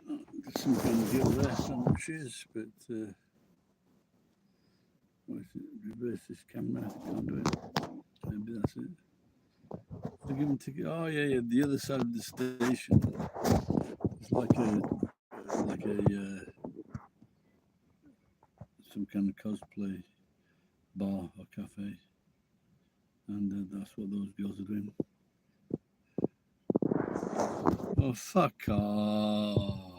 There's some kind of girl there, I don't know what she is, but what is it? Reverse this camera. Can't do it. Maybe that's it. They're giving ticket. Oh yeah, yeah. The other side of the station. It's like a some kind of cosplay bar or cafe, and that's what those girls are doing. Oh, fuck off.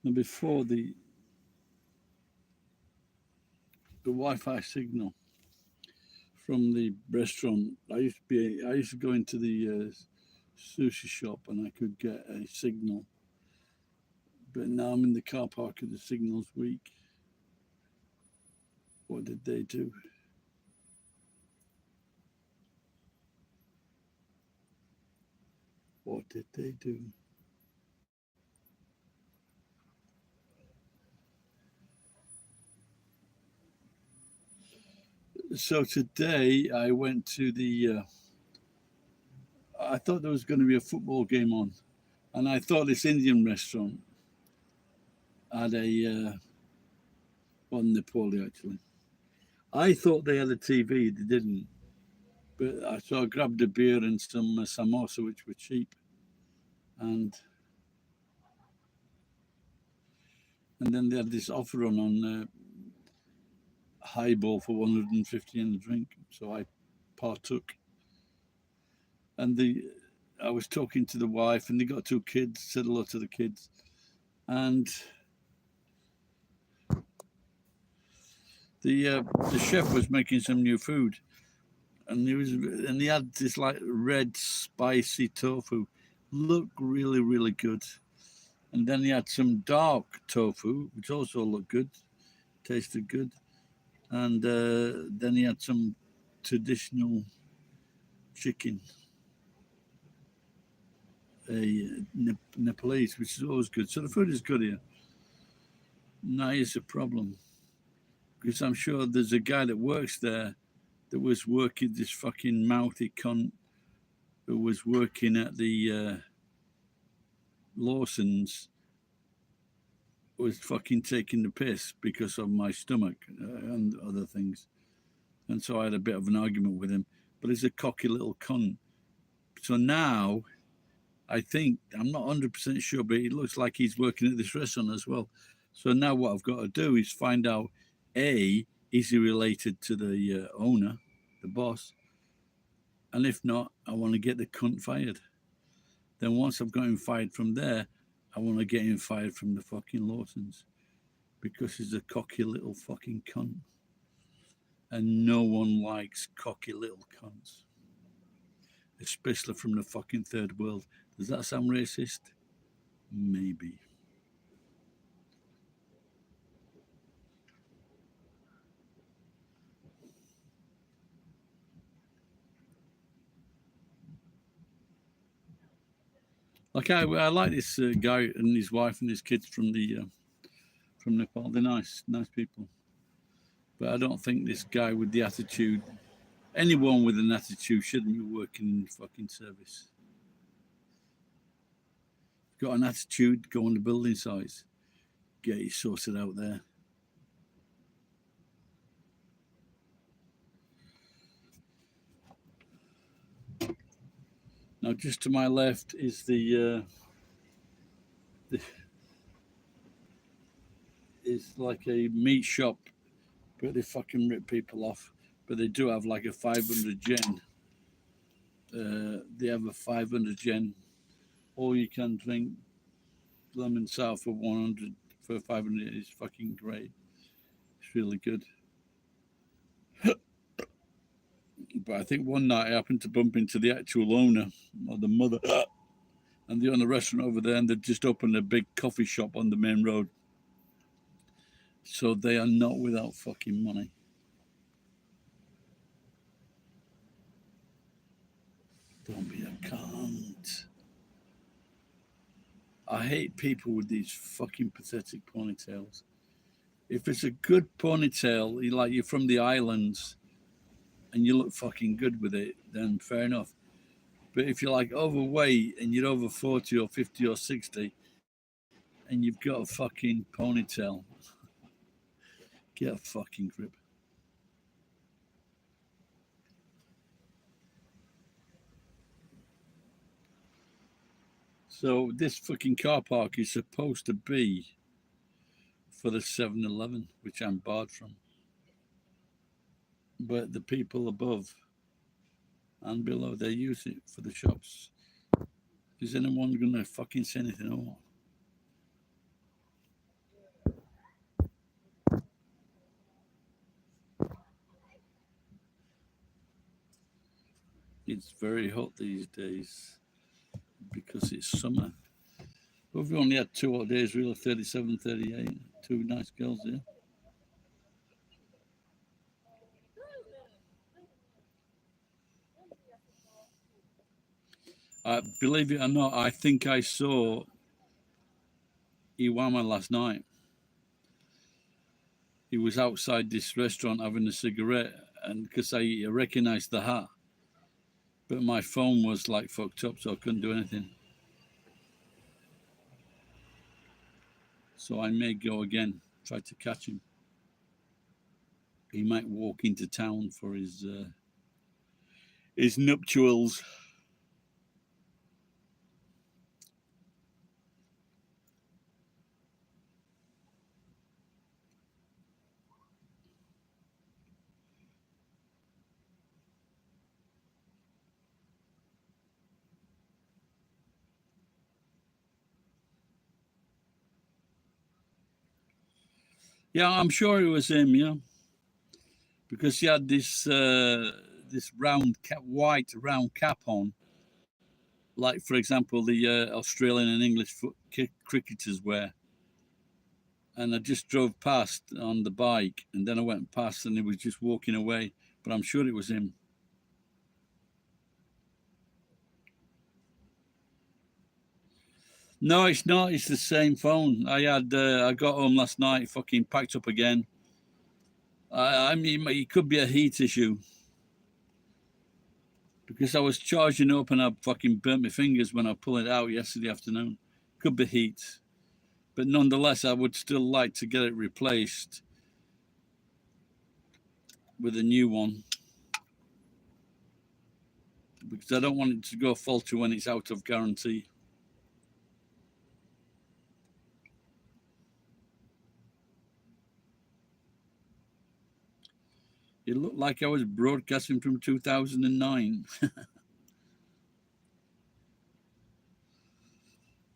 And before the Wi-Fi signal from the restaurant, I used to go into the sushi shop and I could get a signal, but now I'm in the car park and the signal's weak. What did they do? What did they do? So today I went to the. I thought there was going to be a football game on, and I thought this Indian restaurant had on Nepali actually. I thought they had a TV, they didn't. But I grabbed a beer and some samosa, which were cheap, and and then they had this offer on highball for 150 and a drink. So I partook, and the I was talking to the wife, and they got two kids. Said hello to the kids, and the chef was making some new food, and he had this like red spicy tofu, looked really good, and then he had some dark tofu, which also looked good, tasted good, and then he had some traditional chicken, a Nepalese, which is always good. So the food is good here. Now here's a problem, because I'm sure there's a guy that works there that was working this fucking mouthy cunt who was working at the Lawson's was fucking taking the piss because of my stomach and other things. And so I had a bit of an argument with him. But he's a cocky little cunt. So now I think, I'm not 100% sure, but it looks like he's working at this restaurant as well. So now what I've got to do is find out, A, is he related to the owner, the boss? And if not, I want to get the cunt fired. Then once I've got him fired from there, I want to get him fired from the fucking Lawsons because he's a cocky little fucking cunt. And no one likes cocky little cunts, especially from the fucking third world. Does that sound racist? Maybe. Like I like this guy and his wife and his kids from Nepal. They're nice people. But I don't think this guy with the attitude, anyone with an attitude, shouldn't be working in fucking service. Got an attitude, go on the building sites, get it sorted out there. Now, just to my left is the is like a meat shop, but they fucking rip people off. But they do have like a 500 yen. They have a 500 yen, all you can drink lemon sour for 100 for 500 is fucking great. It's really good. But I think one night I happened to bump into the actual owner or the mother, and they own a restaurant over there, and they've just opened a big coffee shop on the main road. So they are not without fucking money. Don't be a cunt. I hate people with these fucking pathetic ponytails. If it's a good ponytail, like you're from the islands and you look fucking good with it, then fair enough. But if you're like overweight and you're over 40 or 50 or 60 and you've got a fucking ponytail, get a fucking grip. So this fucking car park is supposed to be for the 7-Eleven, which I'm barred from. But the people above and below, they use it for the shops. Is anyone going to fucking say anything? Oh, it's very hot these days because it's summer. But we've only had 2 hot days, really, 37, 38. 2 nice girls there. Believe it or not, I think I saw Iwama last night. He was outside this restaurant having a cigarette, and because I recognized the hat, but my phone was like fucked up, so I couldn't do anything. So I may go again, try to catch him. He might walk into town for his nuptials. Yeah, I'm sure it was him. Yeah, because he had this round cap, white round cap on, like for example the Australian and English cricketers wear. And I just drove past on the bike, and then I went past, and he was just walking away. But I'm sure it was him. No, it's not. It's the same phone. I got home last night, fucking packed up again. I mean, it could be a heat issue because I was charging up and I fucking burnt my fingers when I pulled it out yesterday afternoon. Could be heat, but nonetheless, I would still like to get it replaced with a new one because I don't want it to go faulty when it's out of guarantee. It looked like I was broadcasting from 2009.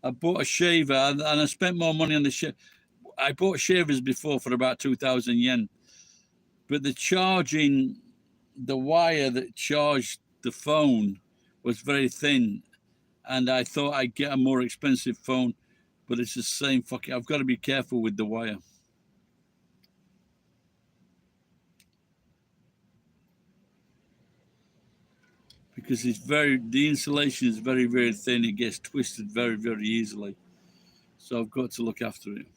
I bought a shaver and I spent more money on the shaver. I bought shavers before for about 2,000 yen, but the wire that charged the phone was very thin, and I thought I'd get a more expensive phone, but it's the same fucking. I've got to be careful with the wire. Because the insulation is very, very thin. It gets twisted very, very easily. So I've got to look after it.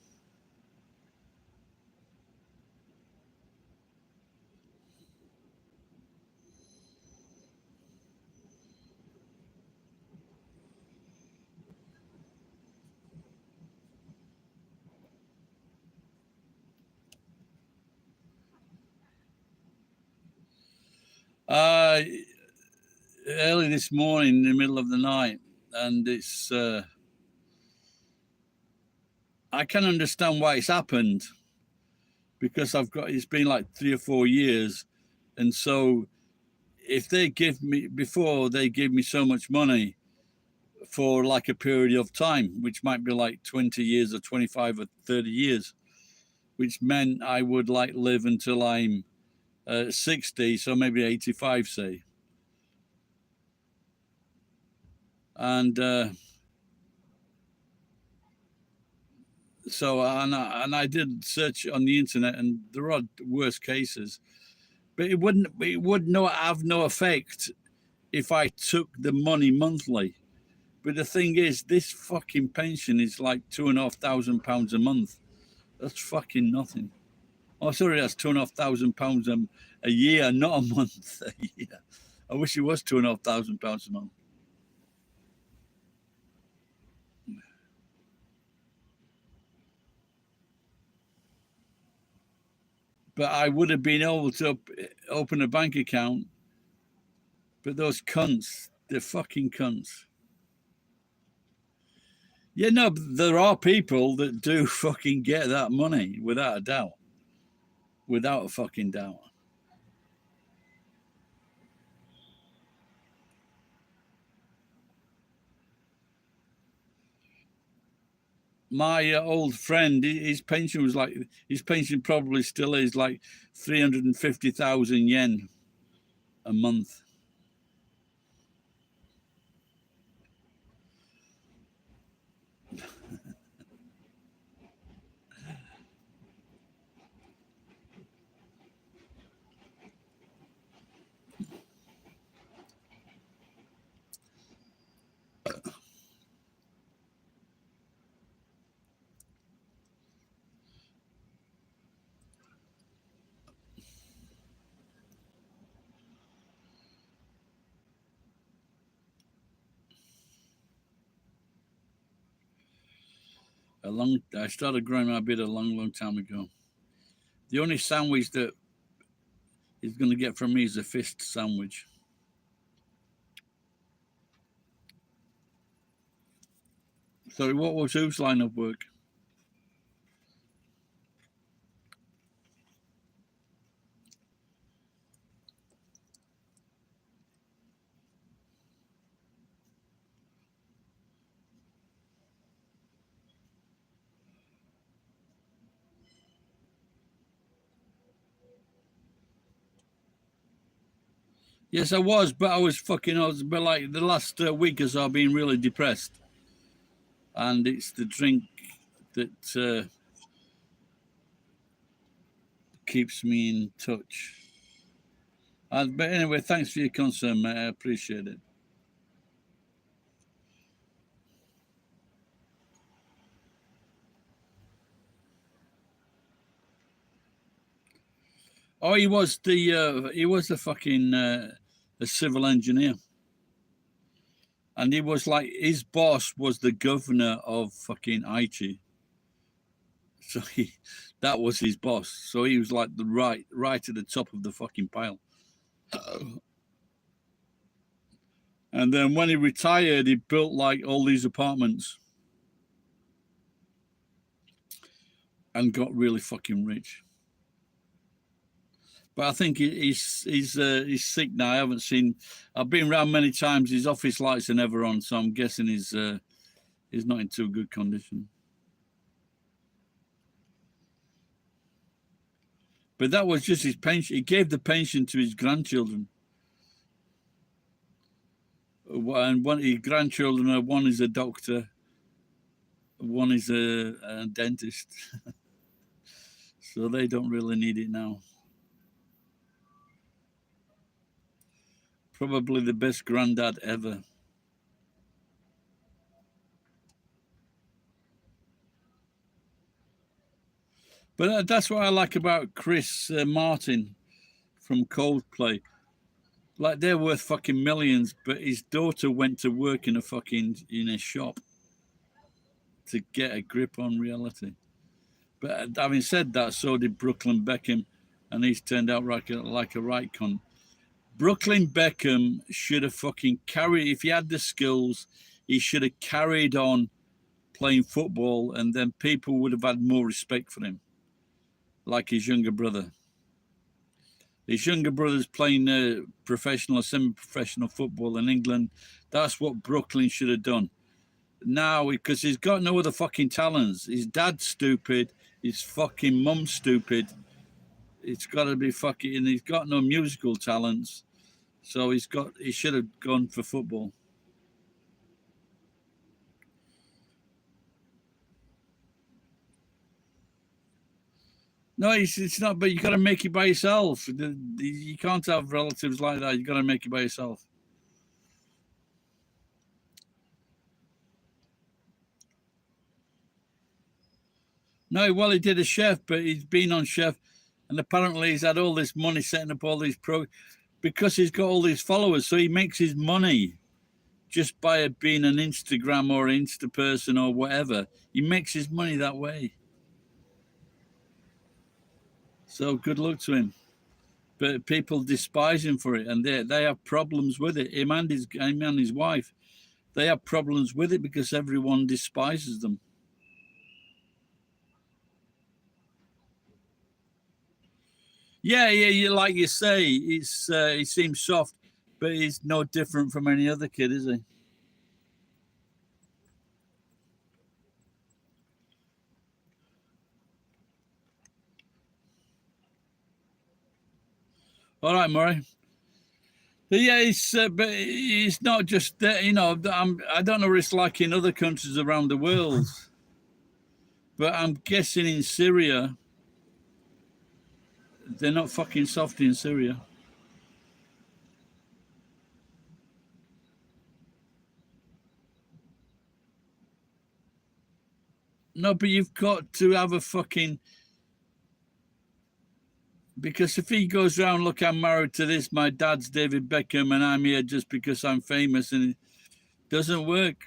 Early this morning, in the middle of the night, and I can understand why it's happened because it's been like 3 or 4 years, and so if they give me so much money for like a period of time, which might be like 20 years or 25 or 30 years, which meant I would like live until I'm 60, so maybe 85, say. And I did search on the internet, and there are worse cases, but it would not have no effect if I took the money monthly. But the thing is, this fucking pension is like £2,500 a month. That's fucking nothing. Oh, sorry, that's £2,500 a year, not a month. A year. I wish it was £2,500 a month. But I would have been able to open a bank account. But those cunts, they're fucking cunts. Yeah, no, there are people that do fucking get that money without a doubt. Without a fucking doubt. My old friend, his pension was like, his pension probably still is like 350,000 yen a month. I started growing my beard a long time ago. The only sandwich that is going to get from me is a fist sandwich. Sorry, what was whose line of work? Yes, I was, but I was but like the last week or so, I've been really depressed. And it's the drink that keeps me in touch. But anyway, thanks for your concern, mate. I appreciate it. Oh, he was the fucking a civil engineer, and he was like his boss was the governor of fucking Aichi, so that was his boss. So he was like the right at the top of the fucking pile. And then when he retired, he built like all these apartments and got really fucking rich. But I think he's sick now. I haven't seen. I've been around many times. His office lights are never on, so I'm guessing he's not in too good condition. But that was just his pension. He gave the pension to his grandchildren. And one of his grandchildren, one is a doctor, one is a dentist. So they don't really need it now. Probably the best granddad ever. But that's what I like about Chris Martin from Coldplay. Like they're worth fucking millions, but his daughter went to work in a shop to get a grip on reality. But having said that, so did Brooklyn Beckham, and he's turned out like a right cunt. Brooklyn Beckham should have fucking carried. If he had the skills, he should have carried on playing football, and then people would have had more respect for him, like his younger brother. His younger brother's playing professional or semi-professional football in England. That's what Brooklyn should have done. Now, because he's got no other fucking talents. His dad's stupid. His fucking mum's stupid. It's got to be fucking... And he's got no musical talents. So he should have gone for football. No, it's not, but you got to make it by yourself. You can't have relatives like that. You got to make it by yourself. No, well, he did a chef, but he's been on chef. And apparently he's had all this money setting up all these because he's got all these followers. So he makes his money just by being an Instagram or Insta person or whatever. He makes his money that way. So good luck to him. But people despise him for it, and they have problems with it. Him and his wife, they have problems with it because everyone despises them. Yeah, like you say, he seems soft, but he's no different from any other kid, is he? All right, Murray. Yeah, but it's not just I don't know what it's like in other countries around the world, but I'm guessing in Syria, they're not fucking soft in Syria. No, but you've got to have a fucking, because if he goes around, look, I'm married to this, my dad's David Beckham, and I'm here just because I'm famous, and it doesn't work.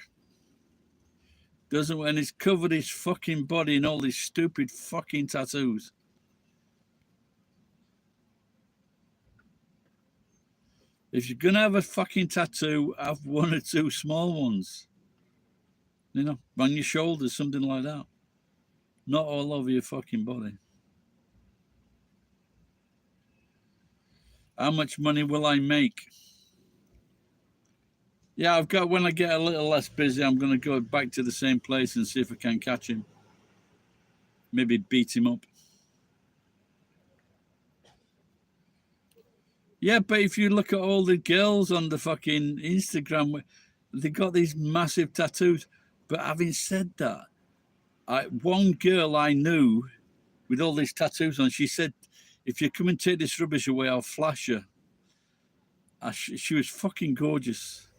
And he's covered his fucking body in all these stupid fucking tattoos. If you're gonna have a fucking tattoo, have one or two small ones. On your shoulders, something like that. Not all over your fucking body. How much money will I make? Yeah, when I get a little less busy, I'm going to go back to the same place and see if I can catch him. Maybe beat him up. Yeah, but if you look at all the girls on the fucking Instagram, they got these massive tattoos. But having said that, one girl I knew with all these tattoos on, she said, if you come and take this rubbish away, I'll flash you. She was fucking gorgeous.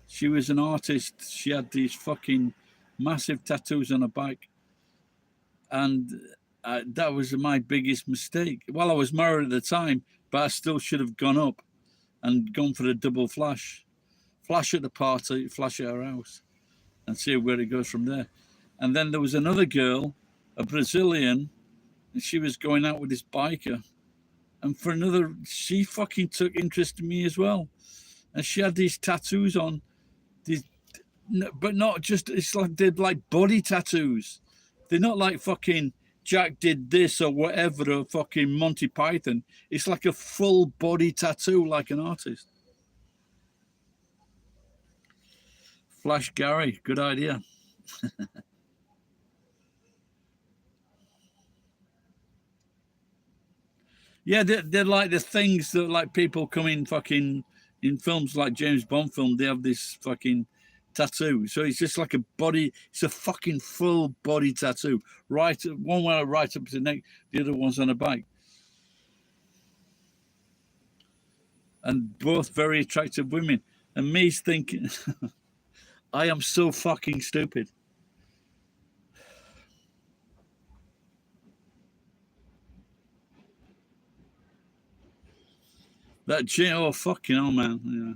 She was an artist. She had these fucking massive tattoos on her back. And that was my biggest mistake. Well, I was married at the time, but I still should have gone up and gone for a double flash. Flash at the party, flash at her house, and see where it goes from there. And then there was another girl, a Brazilian, and she was going out with this biker. And she fucking took interest in me as well. And she had these tattoos on, but not just, it's like they're like body tattoos. They're not like fucking Jack did this or whatever, or fucking Monty Python. It's like a full body tattoo, like an artist. Flash Gary, good idea. Yeah, they're like the things that like people come in fucking in films like James Bond film. They have this fucking tattoo, so it's just like a body. It's a fucking full body tattoo. Right, one way right up to the neck, the other one's on the back, and both very attractive women. And me's thinking, I am so fucking stupid. That oh fucking hell, man. Yeah.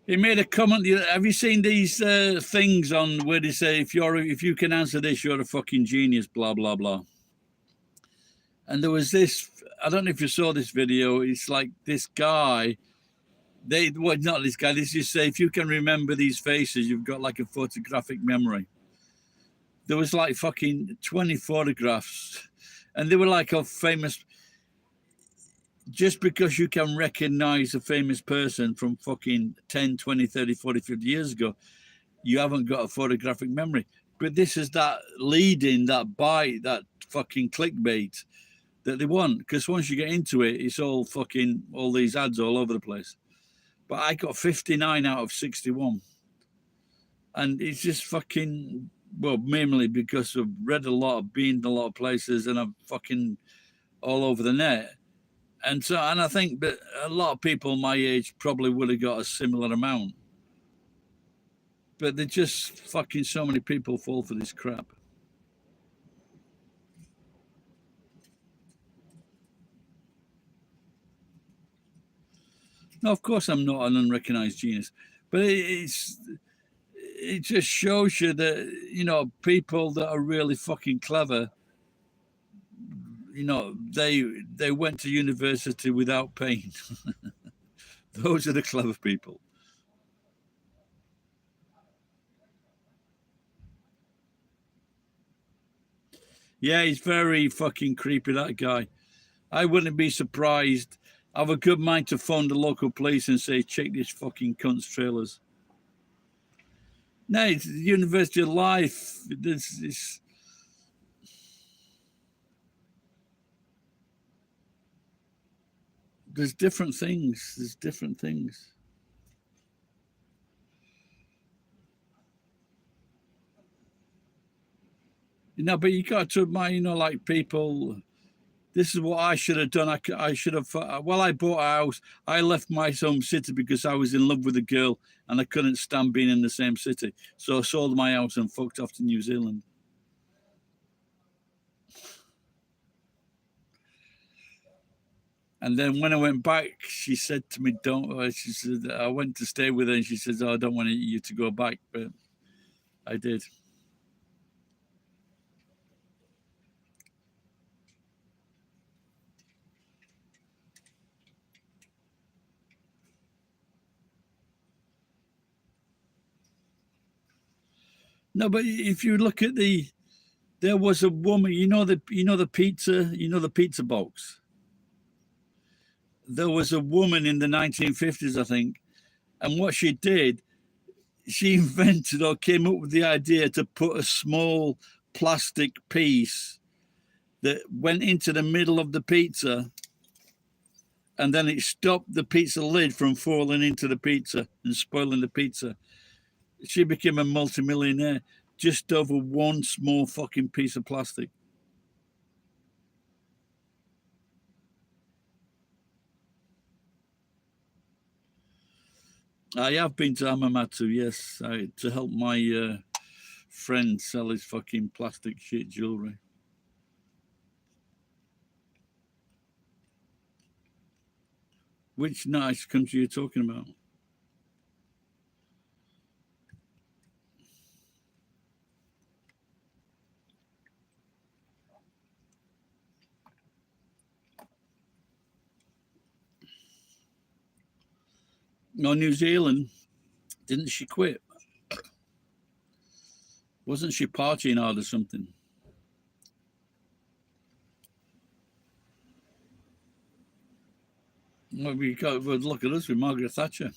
He made a comment. Have you seen these things on where they say if you can answer this, you're a fucking genius, blah blah blah. And there was this. I don't know if you saw this video. It's like this guy. Not this guy. This just say if you can remember these faces, you've got like a photographic memory. There was like fucking 20 photographs, and they were like of famous. Just because you can recognize a famous person from fucking 10, 20, 30, 40, 50 years ago, you haven't got a photographic memory. But this is that leading, that bite, that fucking clickbait that they want. Because once you get into it, it's all fucking, all these ads all over the place. But I got 59 out of 61. And it's just fucking, well, mainly because I've read a lot, been in a lot of places, and I'm fucking all over the net. And I think that a lot of people my age probably would have got a similar amount. But they just fucking, so many people fall for this crap. No, of course I'm not an unrecognized genius, but it just shows you that people that are really fucking clever, they went to university without paying. Those are the clever people. Yeah, he's very fucking creepy, that guy. I wouldn't be surprised. I have a good mind to phone the local police and say, check this fucking cunt's trailers. No, it's the University of Life. There's different things. There's different things. But you got to admire, like people. This is what I should have done. I should have. Well, I bought a house. I left my home city because I was in love with a girl and I couldn't stand being in the same city. So I sold my house and fucked off to New Zealand. And then when I went back, she said to me, "Don't." She said, I went to stay with her, and she says, "Oh, I don't want you to go back," but I did. No, but if you look at there was a woman. The pizza box. There was a woman in the 1950s, I think, and what she did, she invented or came up with the idea to put a small plastic piece that went into the middle of the pizza, and then it stopped the pizza lid from falling into the pizza and spoiling the pizza. She became a multimillionaire just over one small fucking piece of plastic. I have been to Hamamatsu, yes, to help my friend sell his fucking plastic shit jewelry. Which nice country are you talking about? No, New Zealand. Didn't she quit? Wasn't she partying hard or something? Well, look at us with Margaret Thatcher.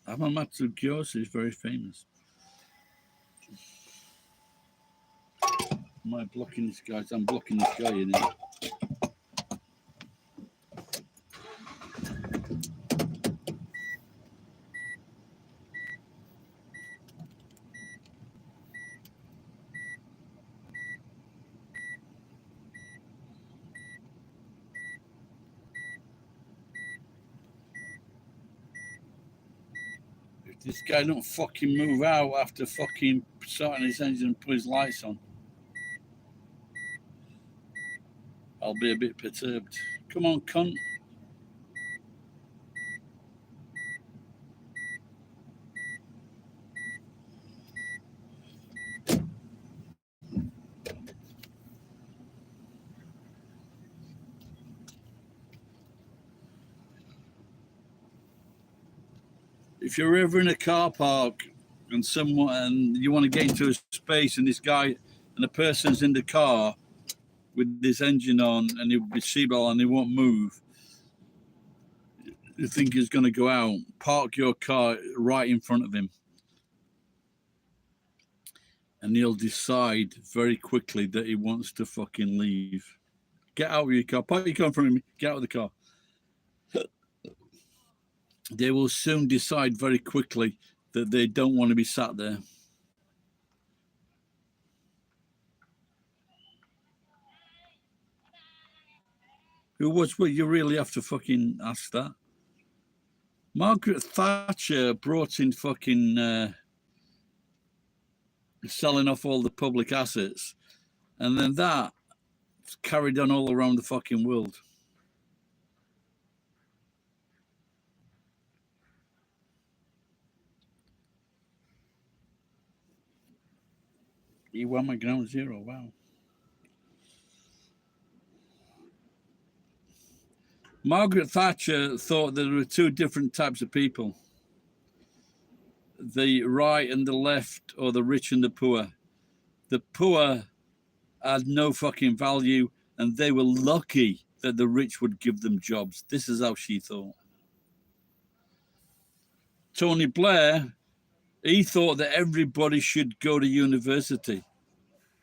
Hamamatsu Kyoto is very famous. Am I blocking this guy? I'm blocking this guy in here. If this guy don't fucking move out after fucking starting his engine and put his lights on, I'll be a bit perturbed. Come on, cunt. If you're ever in a car park and you want to get into a space and this guy and the person's in the car with this engine on and he'll be seatbelt and he won't move, you think he's going to go out, park your car right in front of him. And he'll decide very quickly that he wants to fucking leave. Get out of your car. Park your car in front of me. Get out of the car. They will soon decide very quickly that they don't want to be sat there. Who was what? You really have to fucking ask that. Margaret Thatcher brought in fucking selling off all the public assets, and then that carried on all around the fucking world. He won my ground zero. Wow. Margaret Thatcher thought there were two different types of people, the right and the left, or the rich and the poor. The poor had no fucking value, and they were lucky that the rich would give them jobs. This is how she thought. Tony Blair, he thought that everybody should go to university.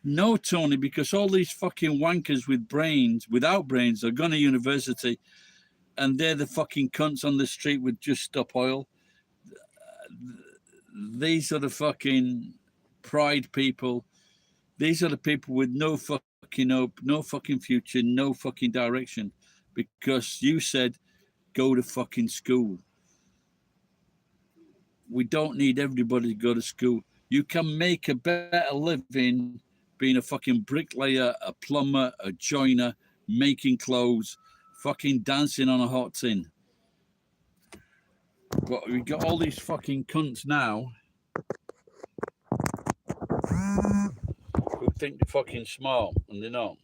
No, Tony, because all these fucking wankers with brains, without brains, are going to university, and they're the fucking cunts on the street with Just Stop Oil. These are the fucking pride people. These are the people with no fucking hope, no fucking future, no fucking direction, because you said go to fucking school. We don't need everybody to go to school. You can make a better living being a fucking bricklayer, a plumber, a joiner, making clothes, fucking dancing on a hot tin. But we got all these fucking cunts now who think they're fucking smart, and they're not.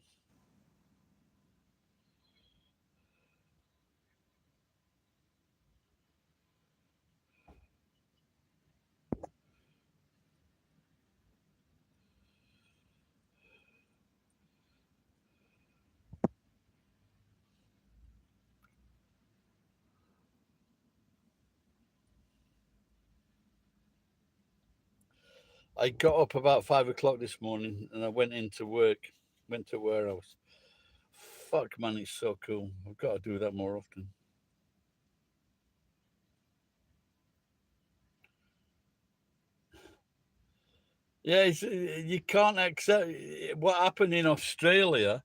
I got up about 5 o'clock this morning and I went into work, went to warehouse. Fuck, man, it's so cool. I've got to do that more often. Yeah, you can't accept what happened in Australia.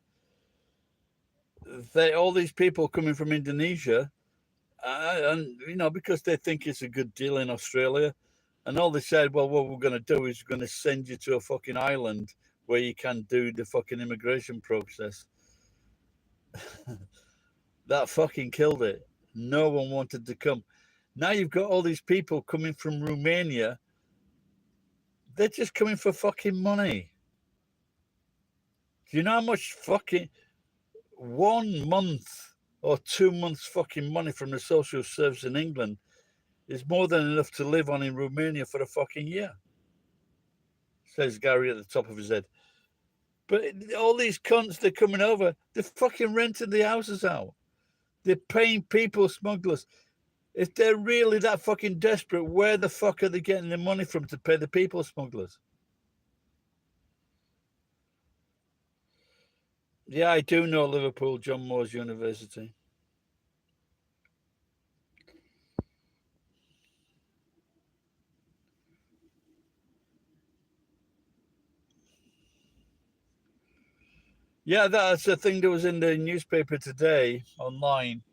All these people coming from Indonesia, and because they think it's a good deal in Australia, and all they said, well, what we're going to do is we're going to send you to a fucking island where you can do the fucking immigration process. That fucking killed it. No one wanted to come. Now you've got all these people coming from Romania. They're just coming for fucking money. Do you know how much fucking 1 month or 2 months fucking money from the social service in England is more than enough to live on in Romania for a fucking year? Says Gary at the top of his head. But all these cunts, they're coming over. They're fucking renting the houses out. They're paying people smugglers. If they're really that fucking desperate, where the fuck are they getting the money from to pay the people smugglers? Yeah, I do know Liverpool, John Moores University. Yeah, that's the thing that was in the newspaper today online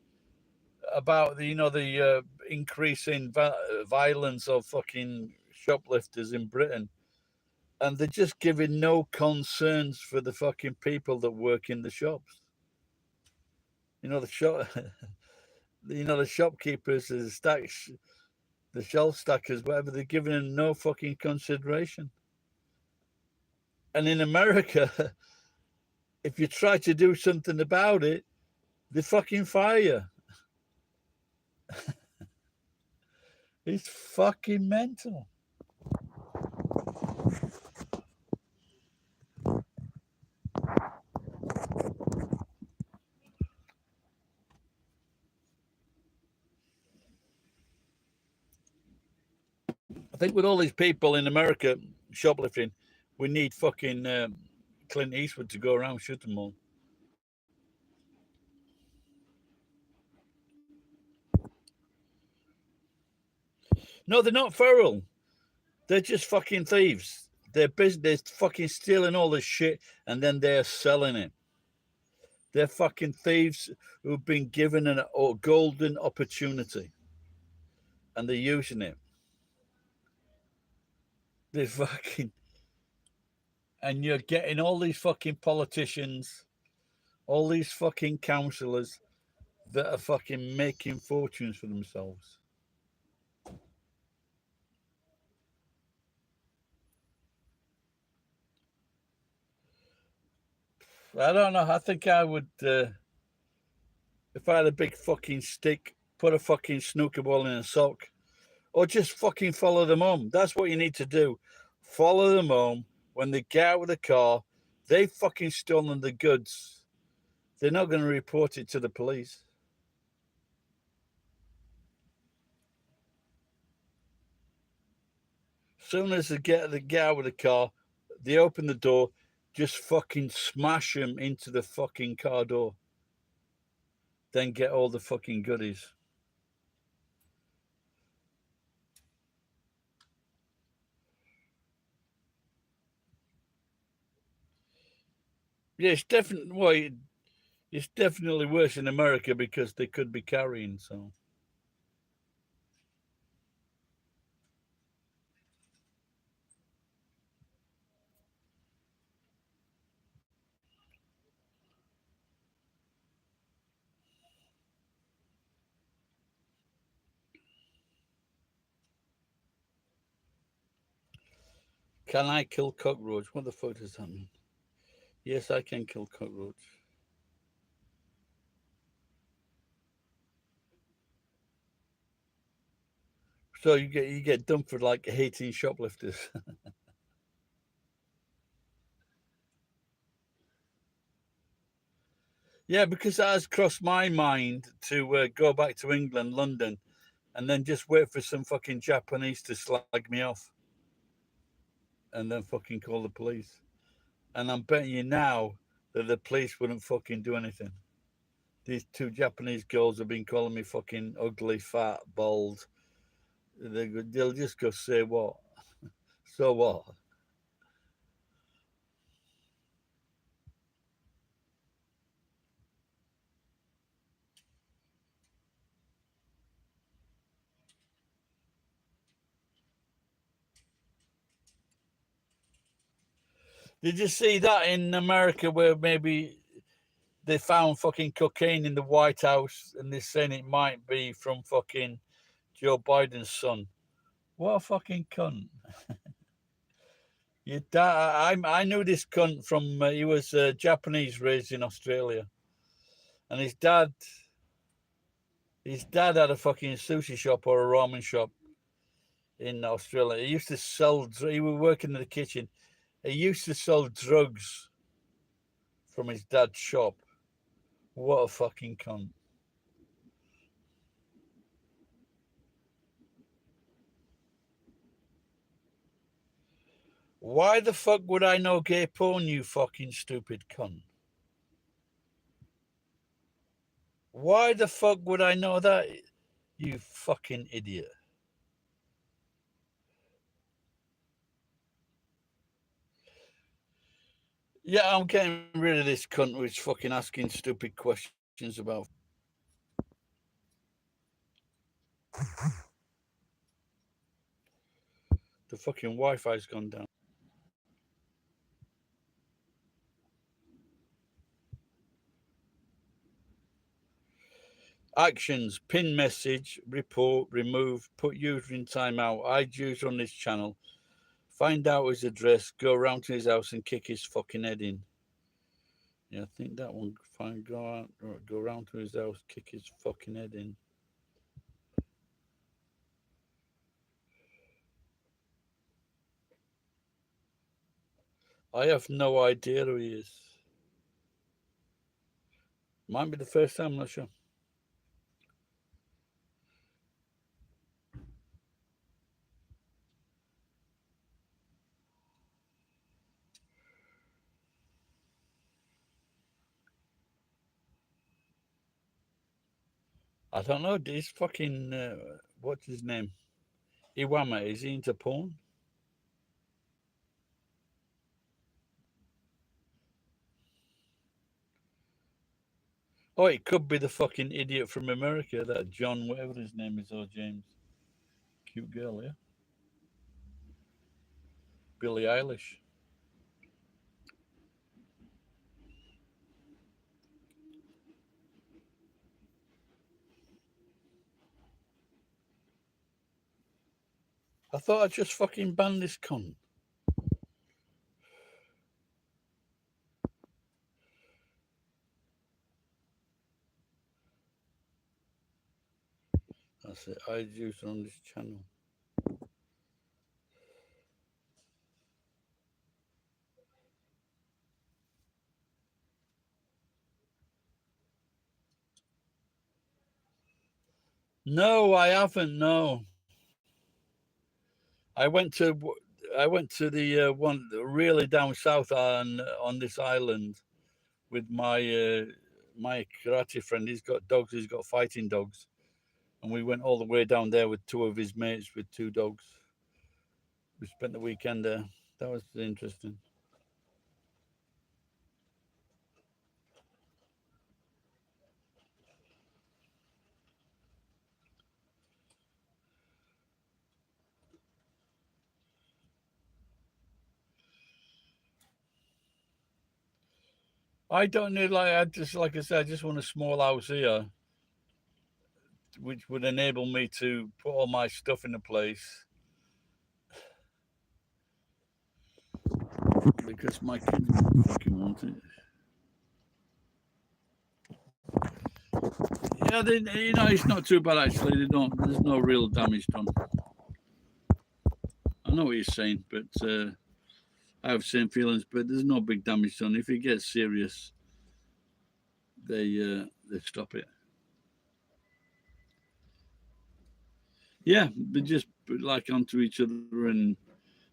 about the increase in violence of fucking shoplifters in Britain, and they're just giving no concerns for the fucking people that work in the shops. The shop, the shopkeepers, the shelf stackers, whatever. They're giving them no fucking consideration. And in America, if you try to do something about it, they fucking fire you. It's fucking mental. I think with all these people in America shoplifting, we need fucking Clint Eastwood to go around shoot them all. No, they're not feral. They're just fucking thieves. They're fucking stealing all this shit and then they're selling it. They're fucking thieves who've been given a golden opportunity and they're using it. They're fucking. And you're getting all these fucking politicians, all these fucking councillors that are fucking making fortunes for themselves. I don't know. I think I would, if I had a big fucking stick, put a fucking snooker ball in a sock, or just fucking follow them home. That's what you need to do. Follow them home. When they get out of the car, they fucking stolen the goods. They're not going to report it to the police. Soon as they get out of the car, they open the door, just fucking smash them into the fucking car door. Then get all the fucking goodies. Yeah, it's definitely it's definitely worse in America because they could be carrying. So can I kill cockroach? What the fuck does that mean? Yes, I can kill cockroach. So you get done for like hating shoplifters. Yeah, because that has crossed my mind to go back to England, London, and then just wait for some fucking Japanese to slag me off, and then fucking call the police. And I'm betting you now that the police wouldn't fucking do anything. These two Japanese girls have been calling me fucking ugly, fat, bald. They'll just go say what? So what? Did you see that in America where maybe they found fucking cocaine in the White House and they're saying it might be from fucking Joe Biden's son? What a fucking cunt. I knew this cunt from, he was Japanese raised in Australia. And his dad had a fucking sushi shop or a ramen shop in Australia. He used to sell, he was working in the kitchen. He used to sell drugs from his dad's shop. What a fucking cunt. Why the fuck would I know gay porn, you fucking stupid cunt? Why the fuck would I know that, you fucking idiot? Yeah, I'm getting rid of this cunt who's fucking asking stupid questions about. The fucking Wi-Fi's gone down. Actions, pin message, report, remove, put user in timeout, hide user on this channel, find out his address, go around to his house and kick his fucking head in. Yeah, I think that one. Fine, go out, go around to his house, kick his fucking head in. I have no idea who he is. Might be the first time, I'm not sure. I don't know. This fucking what's his name? Iwama. Is he into porn? Oh, it could be the fucking idiot from America, that John, whatever his name is, or James. Cute girl, yeah. Billie Eilish. I thought I just fucking banned this cunt. That's it. I use on this channel. No, I haven't. No, I went to I went to the one really down south on this island with my karate friend. He's got dogs. He's got fighting dogs, and we went all the way down there with two of his mates with two dogs. We spent the weekend there. That was interesting. I don't need I just like I said, I just want a small house here, which would enable me to put all my stuff in a place because my kids fucking want it. Yeah, it's not too bad actually. They don't. There's no real damage done. I know what you're saying, but I have same feelings. But there's no big damage done. If it gets serious, they stop it. Yeah, they just like onto each other, and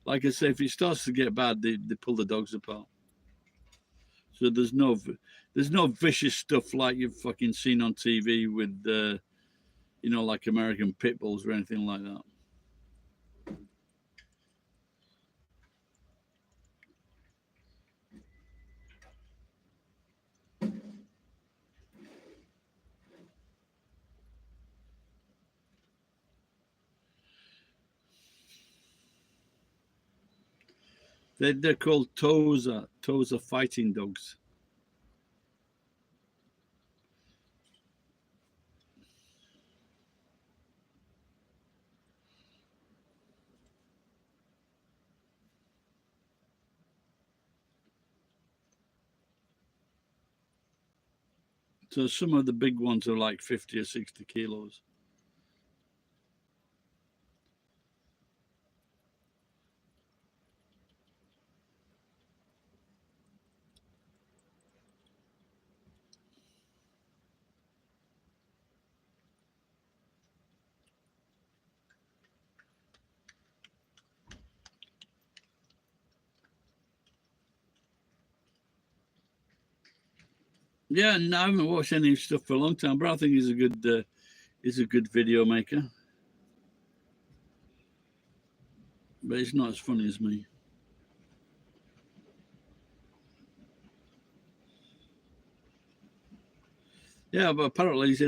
like I say, if it starts to get bad, they pull the dogs apart. So there's no vicious stuff like you've fucking seen on TV with like American pit bulls or anything like that. They're called Tosa. Tosa fighting dogs. So some of the big ones are like 50 or 60 kilos. Yeah, and I haven't watched any stuff for a long time, but I think he's a good video maker. But it's not as funny as me. Yeah, but apparently he's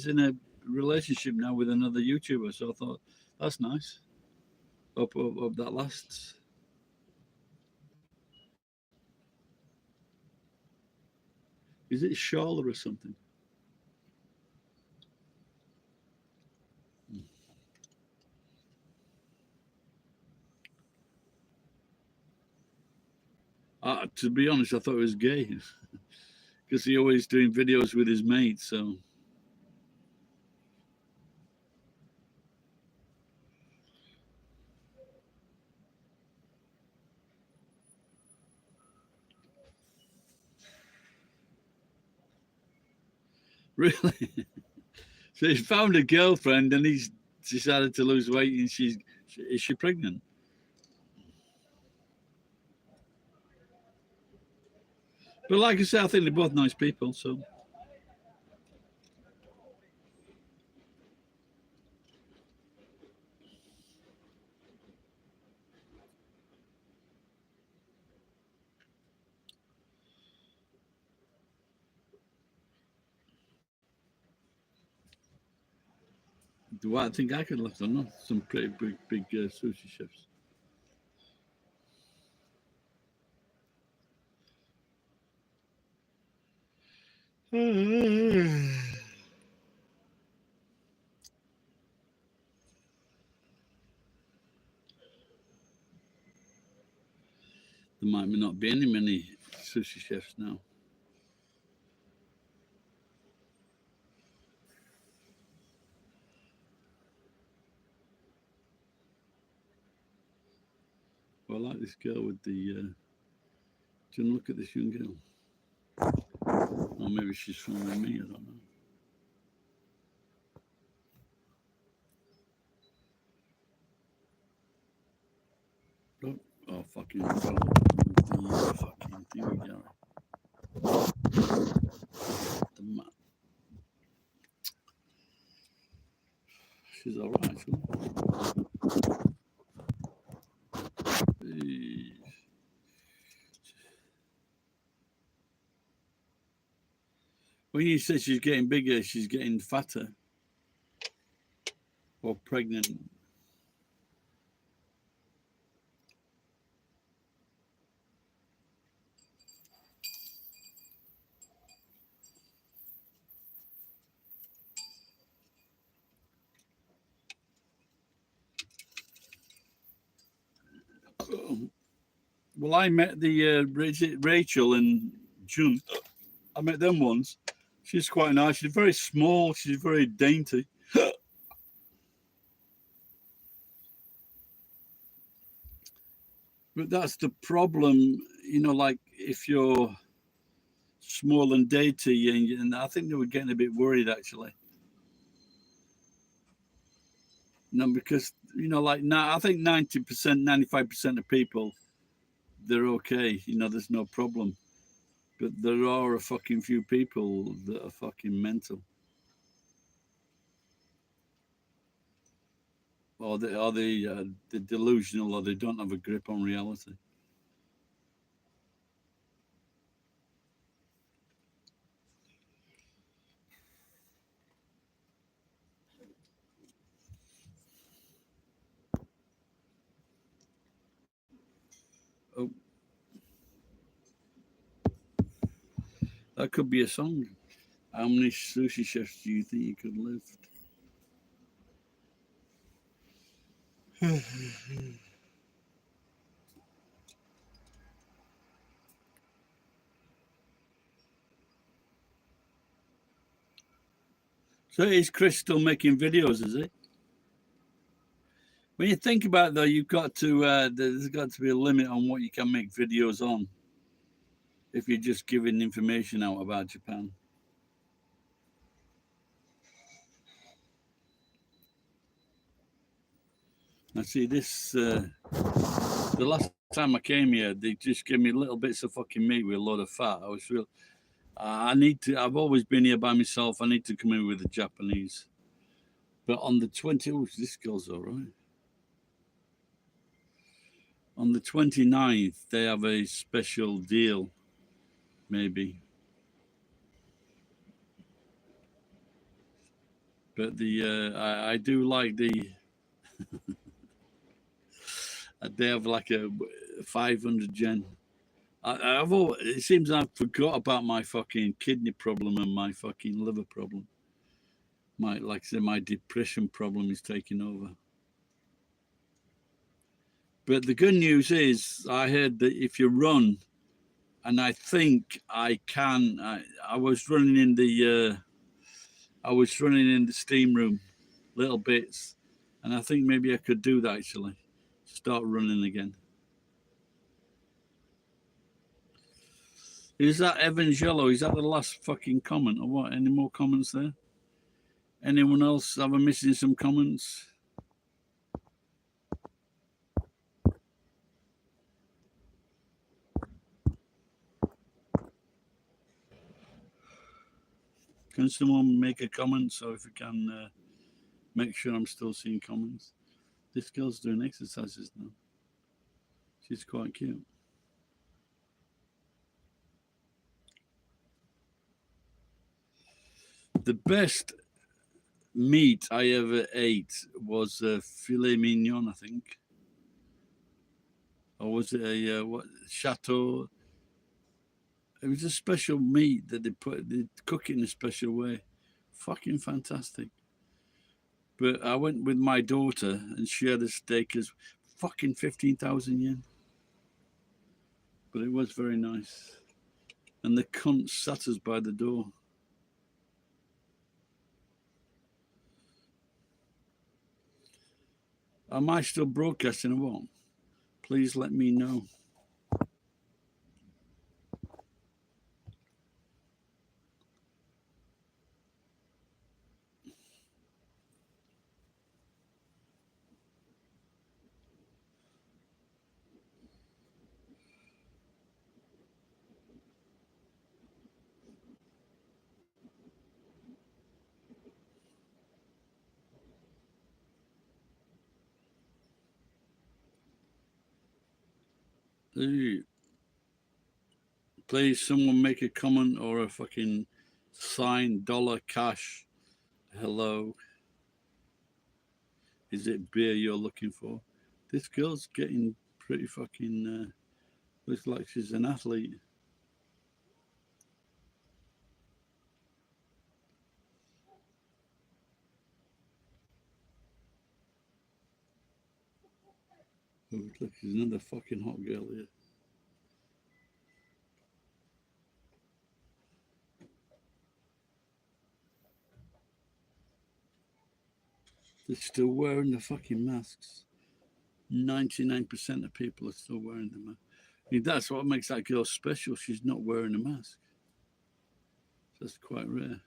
in a relationship now with another YouTuber. So I thought that's nice. Hope that lasts. Is it Charlotte or something? To be honest, I thought it was gay because he always doing videos with his mates. So really, so he's found a girlfriend and he's decided to lose weight, and is she pregnant? But like I said, I think they're both nice people. So do I think I could last? I know some pretty big sushi chefs. There might not be any many sushi chefs now. Well, I like this girl with the. Do you want to look at this young girl? Or maybe she's filming me. I don't know. Oh, fucking. The fucking thing we got. The map. She's alright, actually. When you say she's getting bigger, she's getting fatter or pregnant. Well, I met the Rachel and June. I met them once. She's quite nice. She's very small. She's very dainty. But that's the problem, like if you're small and dainty, and I think they were getting a bit worried actually. No, because like now, I think 90%, 95% of people, they're okay. There's no problem. But there are a fucking few people that are fucking mental, or they're delusional, or they don't have a grip on reality. Oh, that could be a song. How many sushi chefs do you think you could lift? So is Chris still making videos? Is he? When you think about it, though, you've got to. There's got to be a limit on what you can make videos on. If you're just giving information out about Japan. I see this. The last time I came here, they just gave me little bits of fucking meat with a lot of fat. I was real. I need to. I've always been here by myself. I need to come in with the Japanese. But on the 20th, oh, this girl's all right. On the 29th, they have a special deal, maybe. But I do like the. They have like a 500 yen. It seems I forgot about my fucking kidney problem and my fucking liver problem. Like I said, my depression problem is taking over. But the good news is, I heard that if you run, and I think I can. I was running in the. I was running in the steam room, little bits, and I think maybe I could do that actually. Start running again. Is that Evangello? Is that the last fucking comment or what? Any more comments there? Anyone else? Have I missing some comments? Can someone make a comment so if we can make sure I'm still seeing comments? This girl's doing exercises now. She's quite cute. The best meat I ever ate was filet mignon, I think. Or was it a what chateau? It was a special meat that they cook it in a special way. Fucking fantastic. But I went with my daughter and she had a steak as fucking 15,000 yen. But it was very nice. And the cunt sat us by the door. Am I still broadcasting or what? please let me know. Please, someone make a comment or a fucking sign dollar cash. Hello. Is it beer you're looking for? This girl's getting pretty fucking. Looks like she's an athlete. Oh, look, there's another fucking hot girl here. They're still wearing the fucking masks. 99% of people are still wearing the mask. I mean, that's what makes that girl special. She's not wearing a mask. That's quite rare.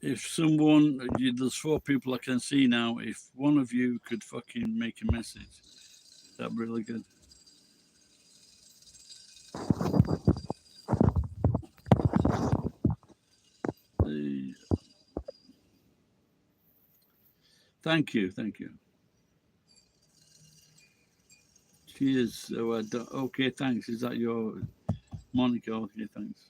If someone, there's 4 people I can see now. If one of you could fucking make a message, that'd be really good. Thank you. Cheers. Okay, thanks. Is that your Monica? Okay, thanks.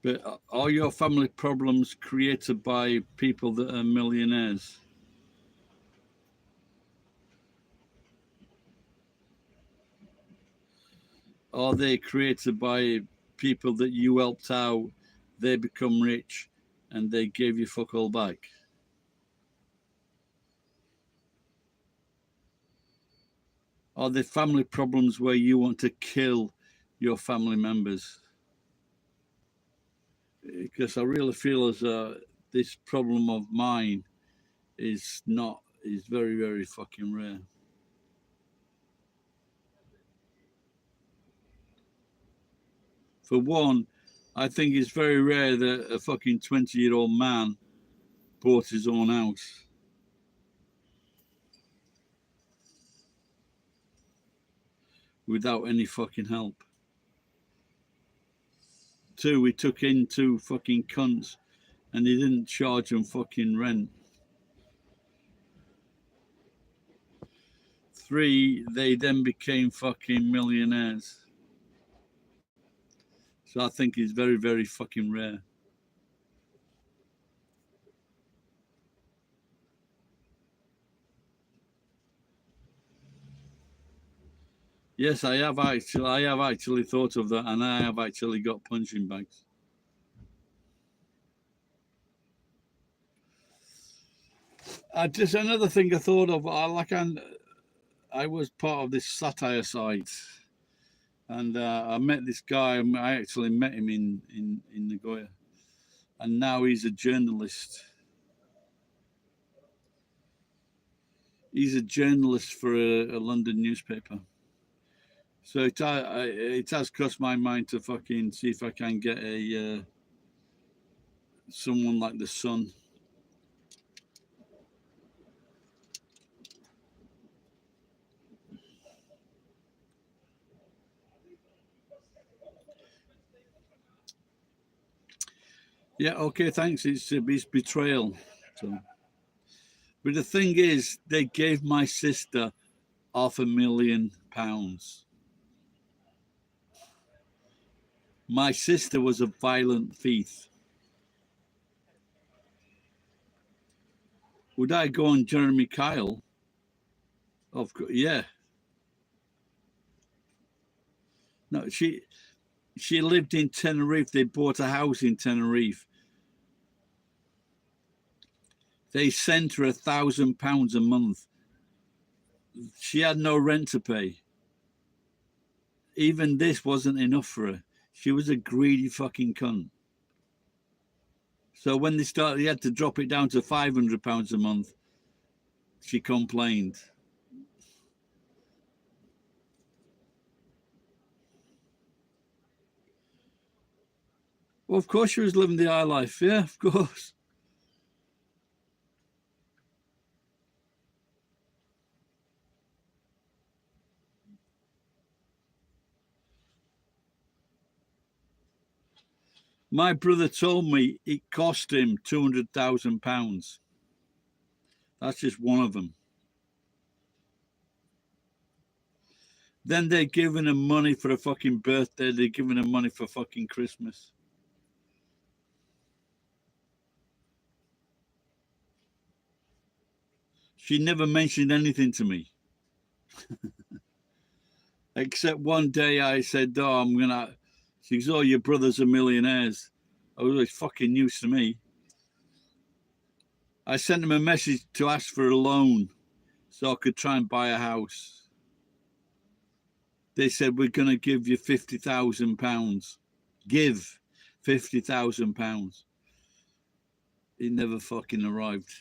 But are your family problems created by people that are millionaires? Are they created by people that you helped out, they become rich, and they gave you fuck all back? Are they family problems where you want to kill your family members? Because I really feel as this problem of mine is very, very fucking rare. For one, I think it's very rare that a fucking 20-year-old man bought his own house. Without any fucking help. 2, we took in 2 fucking cunts and he didn't charge them fucking rent. 3, they then became fucking millionaires. So I think it's very, very fucking rare. Yes, I have actually thought of that, and I have actually got punching bags. Just another thing I thought of. I was part of this satire site, and I met this guy. I actually met him in Nagoya, and now he's a journalist. He's a journalist for a London newspaper. So it has crossed my mind to fucking see if I can get a someone like the Sun. Yeah, okay, thanks. It's betrayal. So, but the thing is, they gave my sister £500,000. My sister was a violent thief. Would I go on Jeremy Kyle? Of course, yeah. No, she lived in Tenerife. They bought a house in Tenerife. They sent her £1,000 a month. She had no rent to pay. even this wasn't enough for her. She was a greedy fucking cunt. So when they had to drop it down to £500 a month, she complained. Well, of course she was living the high life. Yeah, of course. My brother told me it cost him £200,000. That's just one of them. Then they're giving him money for a fucking birthday. They're giving him money for fucking Christmas. She never mentioned anything to me. Except one day I said, oh, I'm going to... She goes, oh, your brothers are millionaires. I was like, fucking news to me. I sent him a message to ask for a loan so I could try and buy a house. They said, we're going to give you £50,000. Give £50,000. It never fucking arrived.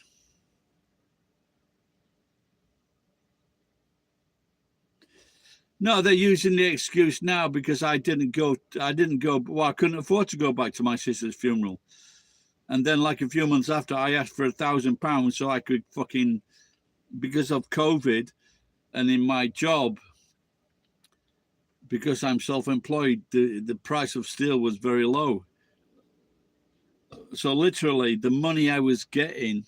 No, they're using the excuse now because I didn't go. Well, I couldn't afford to go back to my sister's funeral. And then like a few months after, I asked for £1,000 so I could fucking, because of COVID and in my job, because I'm self-employed, the price of steel was very low. So literally the money I was getting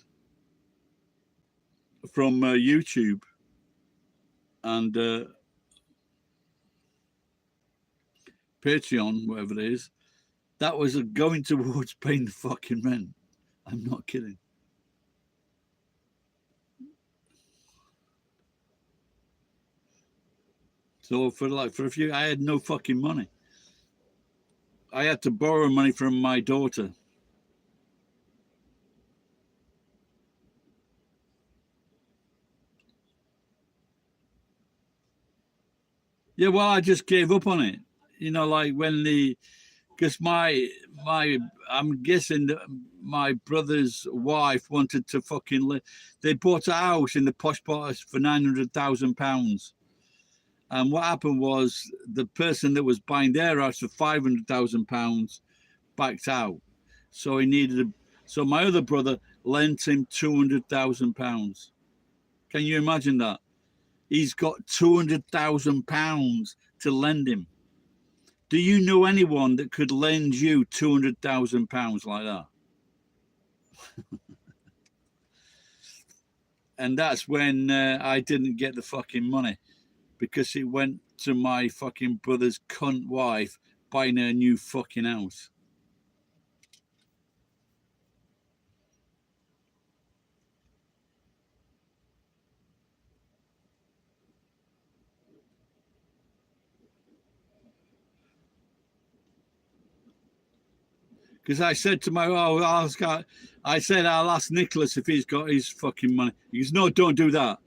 from YouTube and Patreon, whatever it is, that was going towards paying the fucking rent. I'm not kidding. So for a few, I had no fucking money. I had to borrow money from my daughter. Yeah, well, I just gave up on it. You know, like when because I'm guessing that my brother's wife wanted to fucking live. They bought a house in the posh part for £900,000. And what happened was the person that was buying their house for £500,000 backed out. So so my other brother lent him £200,000. Can you imagine that? He's got £200,000 to lend him. Do you know anyone that could lend you £200,000 like that? And that's when I didn't get the fucking money, because it went to my fucking brother's cunt wife buying her new fucking house. Because I said to I'll ask Nicholas if he's got his fucking money. He goes, no, don't do that.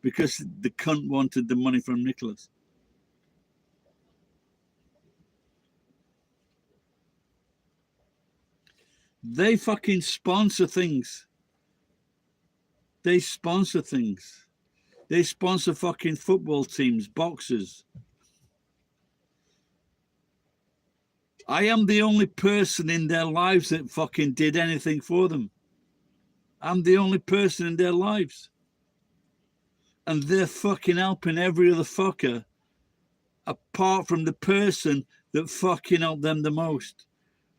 Because the cunt wanted the money from Nicholas. They fucking sponsor things. They sponsor things. They sponsor fucking football teams, boxers. I am the only person in their lives that fucking did anything for them. I'm the only person in their lives. And they're fucking helping every other fucker apart from the person that fucking helped them the most.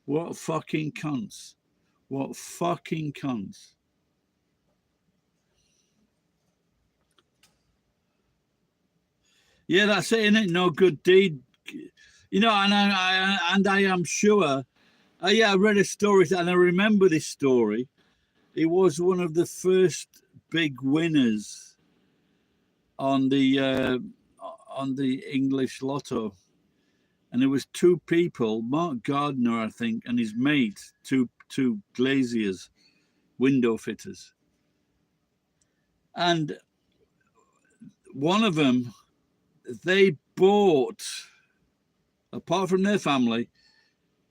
What fucking cunts. What fucking cunts. Yeah, that's it, innit? No good deed. You know, and I am sure. Yeah, I read a story and I remember this story. It was one of the first big winners on the English Lotto, and it was two people, Mark Gardner, I think, and his mate, two glaziers, window fitters, and one of them, they bought, apart from their family,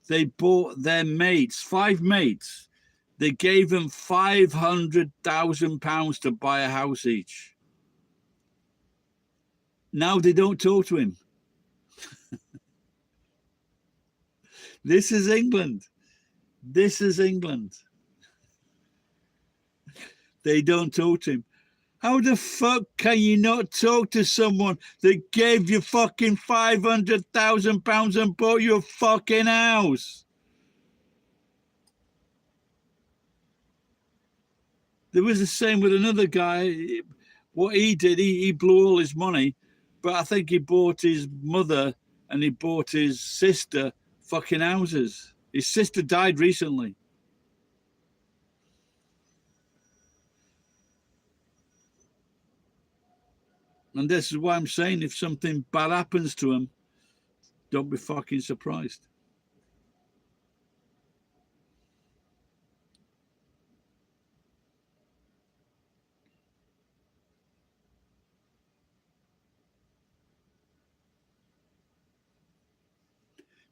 they bought their mates, 5 mates. They gave them £500,000 to buy a house each. Now they don't talk to him. This is England. This is England. They don't talk to him. How the fuck can you not talk to someone that gave you fucking £500,000 and bought you a fucking house? There was the same with another guy. What he did, he blew all his money, but I think he bought his mother and he bought his sister fucking houses. His sister died recently. And this is why I'm saying if something bad happens to him, don't be fucking surprised.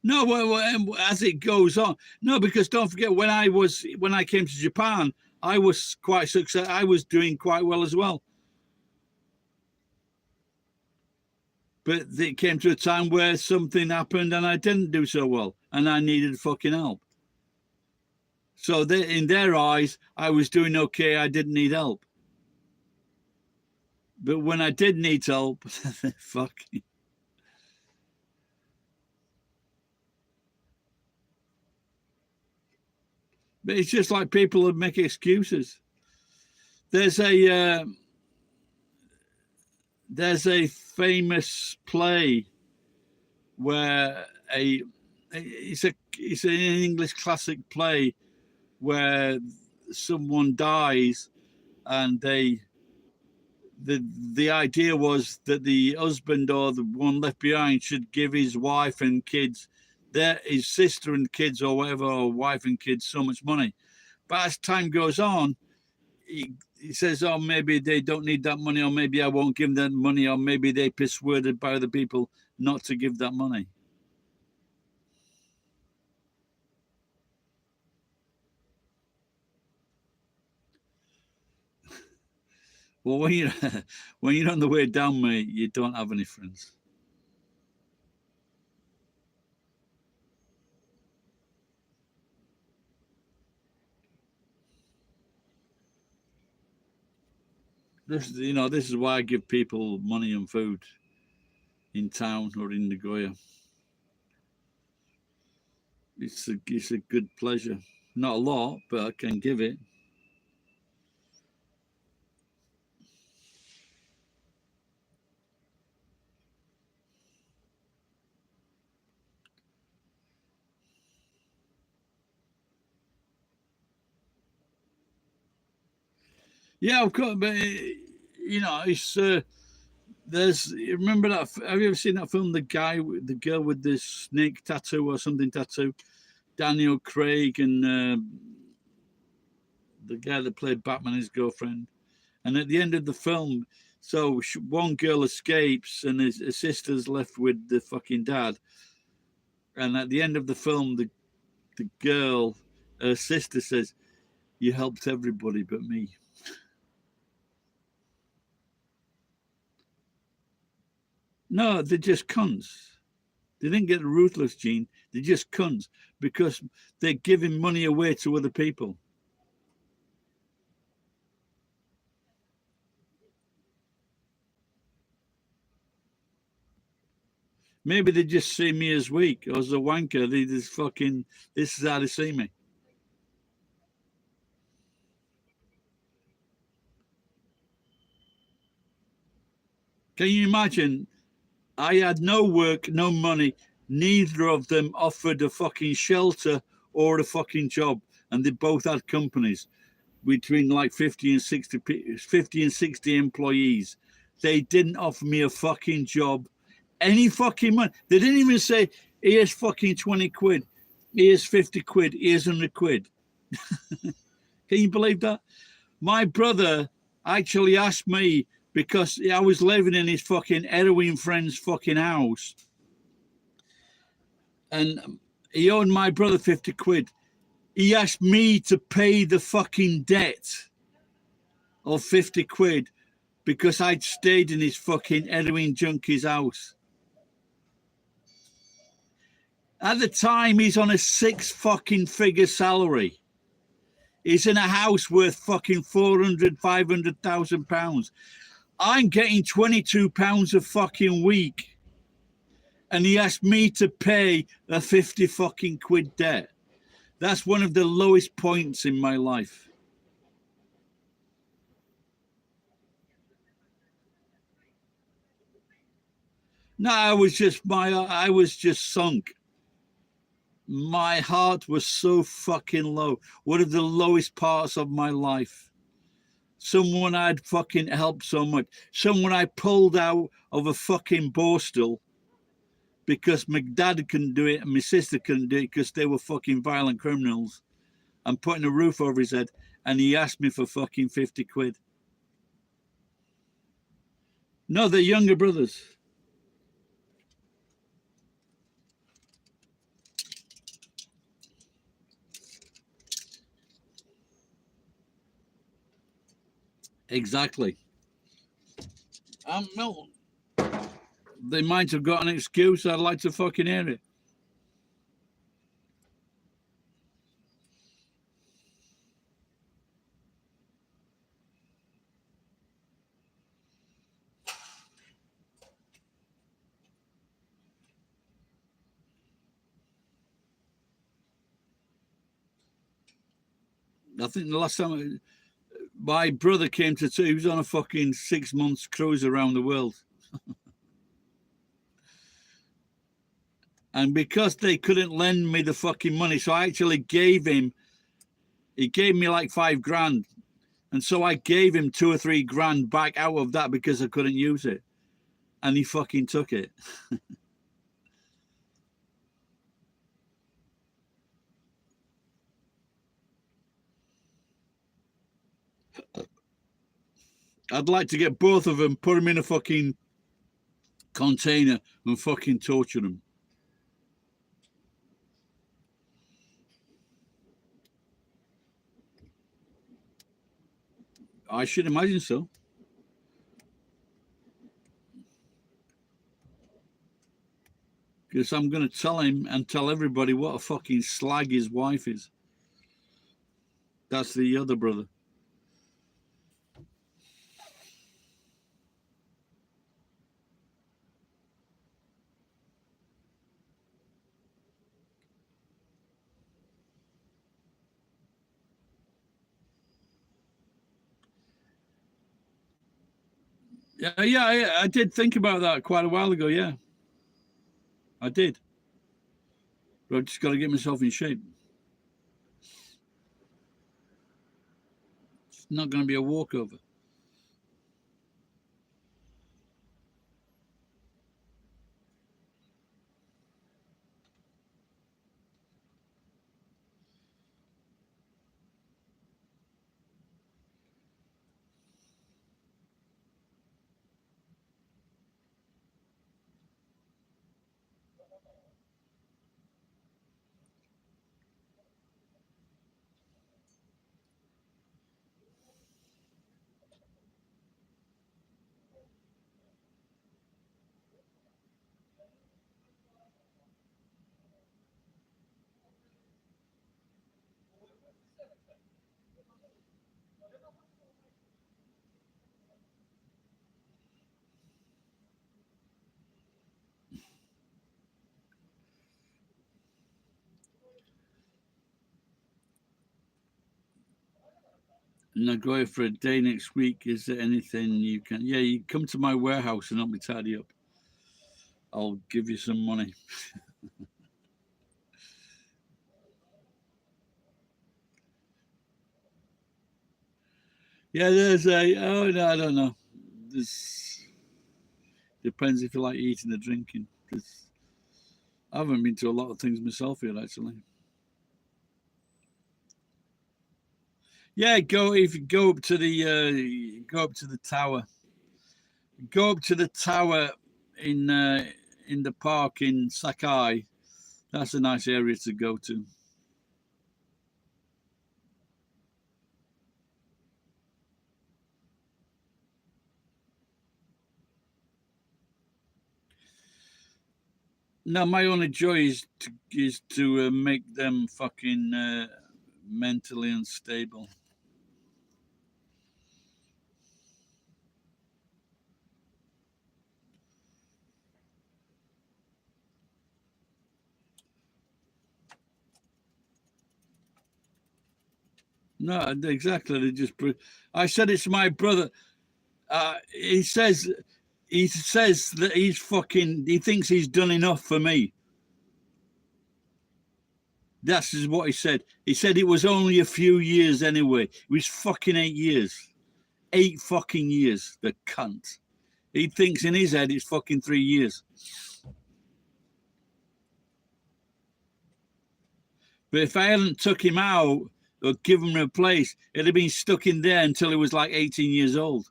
No, well, as it goes on. No, because don't forget when I came to Japan, I was quite successful. I was doing quite well as well. But it came to a time where something happened and I didn't do so well and I needed fucking help. So in their eyes, I was doing okay. I didn't need help. But when I did need help, fucking. But it's just like people that make excuses. There's a famous play where it's an English classic play where someone dies and the idea was that the husband or the one left behind should give his wife and kids, his sister and kids or whatever, or wife and kids, so much money. But as time goes on, he says, oh, maybe they don't need that money, or maybe I won't give them money, or maybe they're persuaded by other people not to give that money. Well, when you're on the way down, mate, you don't have any friends. This is why I give people money and food in town or in Nagoya. It's a good pleasure. Not a lot, but I can give it. Yeah, of course, but it's remember that? Have you ever seen that film? The girl with the snake tattoo or something tattoo, Daniel Craig and the guy that played Batman, his girlfriend. And at the end of the film, so one girl escapes and his sister's left with the fucking dad. And at the end of the film, the girl, her sister says, "You helped everybody but me." No, they're just cunts. They didn't get the ruthless gene. They're just cunts because they're giving money away to other people. Maybe they just see me as weak or as a wanker. They just fucking, this is how they see me. Can you imagine? I had no work, no money. Neither of them offered a fucking shelter or a fucking job. And they both had companies between like 50 and 60 employees. They didn't offer me a fucking job, any fucking money. They didn't even say, here's fucking 20 quid, here's 50 quid, here's 100 quid. Can you believe that? My brother actually asked me because I was living in his fucking heroin friend's fucking house. And he owed my brother 50 quid. He asked me to pay the fucking debt of 50 quid because I'd stayed in his fucking heroin junkie's house. At the time, he's on a 6 fucking figure salary. He's in a house worth fucking 500,000 pounds. I'm getting 22 pounds a fucking week. And he asked me to pay a 50 fucking quid debt. That's one of the lowest points in my life. No, I was just sunk. My heart was so fucking low. One of the lowest parts of my life. Someone I'd fucking helped so much. Someone I pulled out of a fucking borstal because my dad couldn't do it and my sister couldn't do it because they were fucking violent criminals. I'm putting a roof over his head and he asked me for fucking 50 quid. No, they're younger brothers. Exactly. No, they might have got an excuse. I'd like to fucking hear it. I think the last time my brother came to, he was on a fucking 6 months cruise around the world. And because they couldn't lend me the fucking money, so I actually gave him, he gave me like 5 grand. And so I gave him 2 or 3 grand back out of that because I couldn't use it. And he fucking took it. I'd like to get both of them, put them in a fucking container and fucking torture them. I should imagine so. Because I'm going to tell him and tell everybody what a fucking slag his wife is. That's the other brother. Yeah, I did think about that quite a while ago, yeah. I did. But I've just got to get myself in shape. It's not going to be a walkover. And I go out for a day next week. Is there anything you can? Yeah, you come to my warehouse and help me tidy up. I'll give you some money. Yeah, there's a. Oh no, I don't know. This depends if you like eating or drinking. I haven't been to a lot of things myself yet, actually. Yeah, go if you go up to the tower Go up to the tower in the park in Sakai. That's a nice area to go to. No, my only joy is to make them fucking mentally unstable. No, exactly. They just. I said it's my brother. He says that he's fucking. He thinks he's done enough for me. That's what he said. He said it was only a few years anyway. It was fucking 8 years. 8 fucking years. The cunt. He thinks in his head it's fucking 3 years. But if I hadn't took him out or given him a place, it'd have been stuck in there until he was like 18 years old.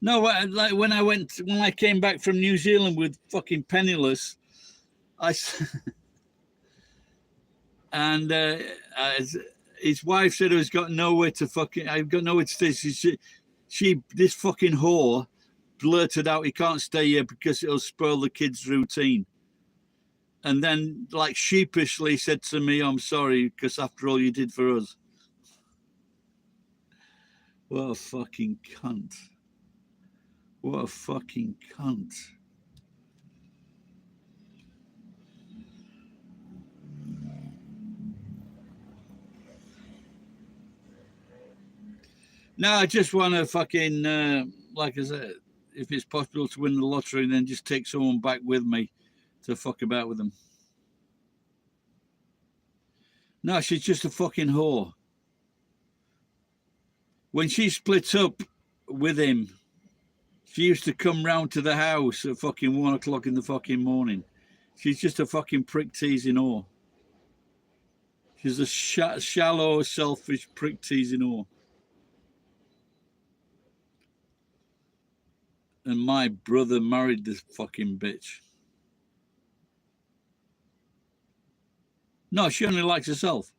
No, like when I came back from New Zealand with fucking penniless, and his wife said he's got nowhere to fucking. I've got nowhere to stay. This fucking whore blurted out he can't stay here because it'll spoil the kids' routine. And then, like sheepishly, said to me, "I'm sorry, because after all you did for us." What a fucking cunt. What a fucking cunt. No, I just want to fucking, like I said, if it's possible to win the lottery, then just take someone back with me to fuck about with them. No, she's just a fucking whore. When she split up with him, she used to come round to the house at fucking 1 o'clock in the fucking morning. She's just a fucking prick teasing whore. She's a shallow, selfish prick teasing whore. And my brother married this fucking bitch. No, she only likes herself.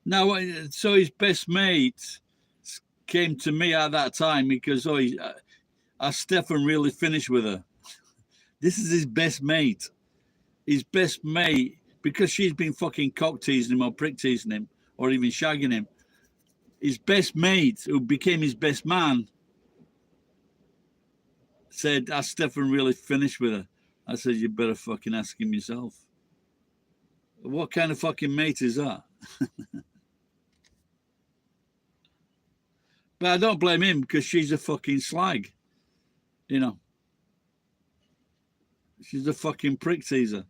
Now, so his best mate came to me at that time because, has Stefan really finished with her? This is his best mate. His best mate, because she's been fucking cock teasing him or prick teasing him or even shagging him. His best mate, who became his best man, said, has Stefan really finished with her? I said, you better fucking ask him yourself. What kind of fucking mate is that? But I don't blame him because she's a fucking slag. You know. She's a fucking prick teaser.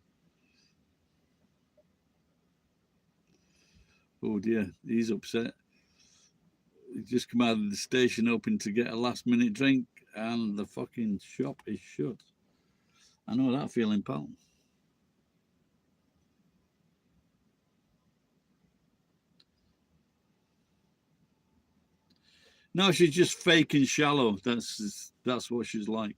Oh dear, he's upset. He's just come out of the station hoping to get a last minute drink and the fucking shop is shut. I know that feeling, pal. No, she's just fake and shallow. That's what she's like.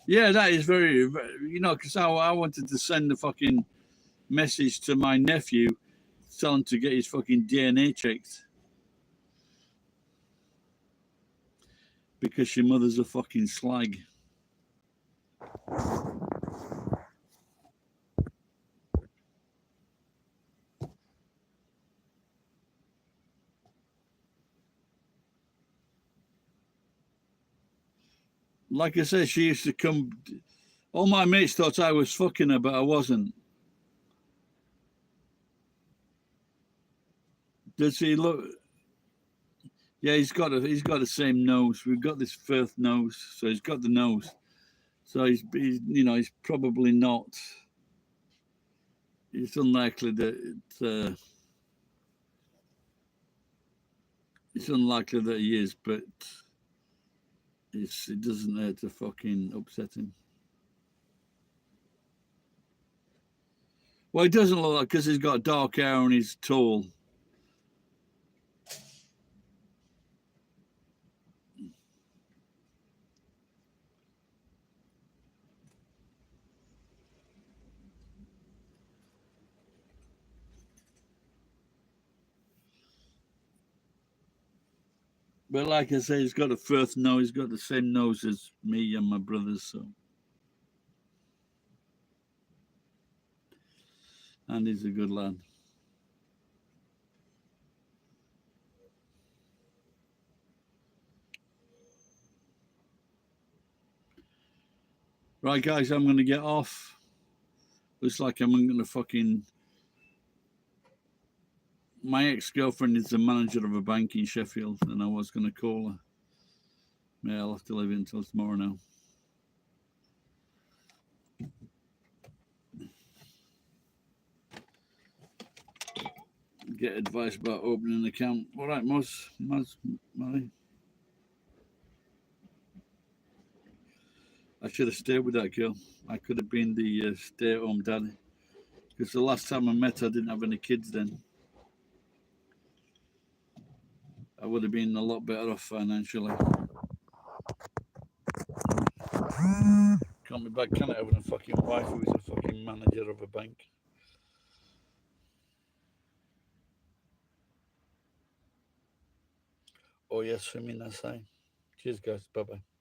Yeah, that is very, because I wanted to send a fucking message to my nephew, tell him to get his fucking DNA checked. Because your mother's a fucking slag. Like I said, she used to come. All my mates thought I was fucking her, but I wasn't. Does he look? Yeah, he's got the same nose. We've got this first nose, so he's got the nose. So he's he's probably not. It's unlikely that it's unlikely that he is, but it doesn't hurt to fucking upset him. Well, he doesn't look like because he's got dark hair and he's tall. But like I say, he's got a first nose. He's got the same nose as me and my brothers. So, and he's a good lad. Right, guys, I'm going to get off. Looks like I'm going to fucking. My ex-girlfriend is the manager of a bank in Sheffield, and I was going to call her. Yeah, I'll have to leave it until tomorrow now. Get advice about opening an account. All right, Muzz, Molly. I should have stayed with that girl. I could have been the stay-at-home daddy. Because the last time I met her, I didn't have any kids then. I would have been a lot better off financially. Can't be bad, can it, having a fucking wife who's a fucking manager of a bank? Oh yes, Feminasai. Cheers, guys. Bye-bye.